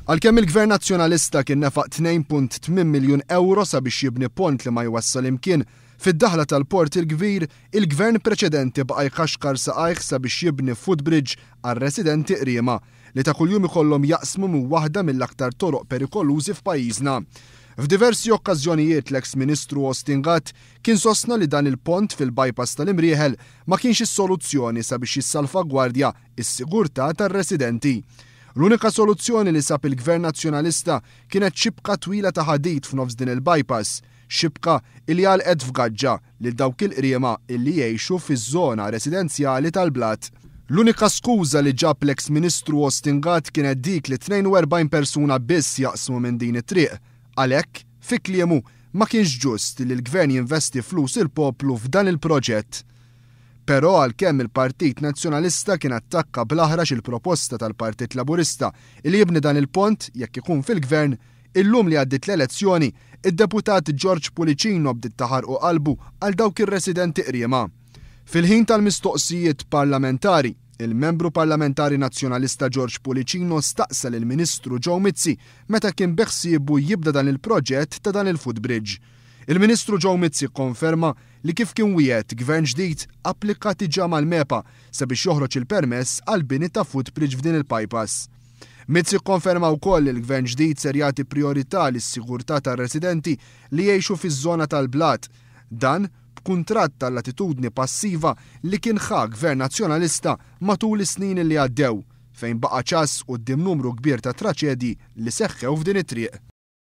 Għalkemm il-Gvern Nazzjonalista kien nefaq 2.8 miljun euro sabiex jibni pont li ma jwassal imkien fid-daħla tal-Port il-Kbir, il-Gvern preċedenti baqa' jkaxkar saqajh sabiex jibni footbridge għar-residenti qriema li ta' kuljum ikollhom jaqsmu minn waħda mill-aktar toroq perikolużi f'pajjiżna. F'diversi okkażjonijiet l-eks Ministru Austin Gatt kien sostna li dan il-pont fil-bypass tal-Imrieħel ma kienx is-soluzzjoni sabiex jissalvagwardja is-sigurtà tar-residenti. L-unika soluzzjoni li sab il-Gvern Nazzjonalista kienet xibka twila ta' ħadid f'nofs din il-bypass, xibka li għalqet f'gaġġa lil dawk il-qriema illi jgħixu fiż-żona residenzjali tal-blat. L-unika skuża li ġab l-eks Ministru Austin Gatt kienet dik li 42 persuna biss jaqsmu minn din it-triq. Għalhekk, fi kliemu ma kienx ġust li l-Gvern jinvesti flus il-poplu f'dan il-proġett. Però għalkemm il-Partit Nazzjonalista kien attakka bl-aħrax il-proposta tal-Partit Laburista li jibni dan il-pont jekk ikun fil-Gvern, illum li għaddit l-elezzjoni, id-deputat George Pulicino bdiet taħarqu qalbu għal dawk ir-residenti qriema. Fil-ħin tal-mistoqsijiet parlamentari, il-membru parlamentari nazzjonalista George Pulicino staqsel il-Ministru Joe Mizzi meta kien beħsiebu jibda dan il-proġett ta' dan il-footbridge. Il-Ministru Joe Mizzi konferma li kif kien wiegħed Gvern ġdid applika diġà mal-MEPA sabiex joħroġ il-permess għal bini ta' footbridge f'din il-bypass. Mizzi konferma wkoll li l-Gvern ġdid ser jagħti priorità lis-sigurtà tar-residenti li jgħixu fiż-żona tal-blat. Dan b'kuntratt tal-attitudni passiva li kien ħa Gvern Nazzjonalista matul is-snin li għaddew fejn baqa' ċas quddiem numru kbir ta' traċedji li seħħew f'din it-triq.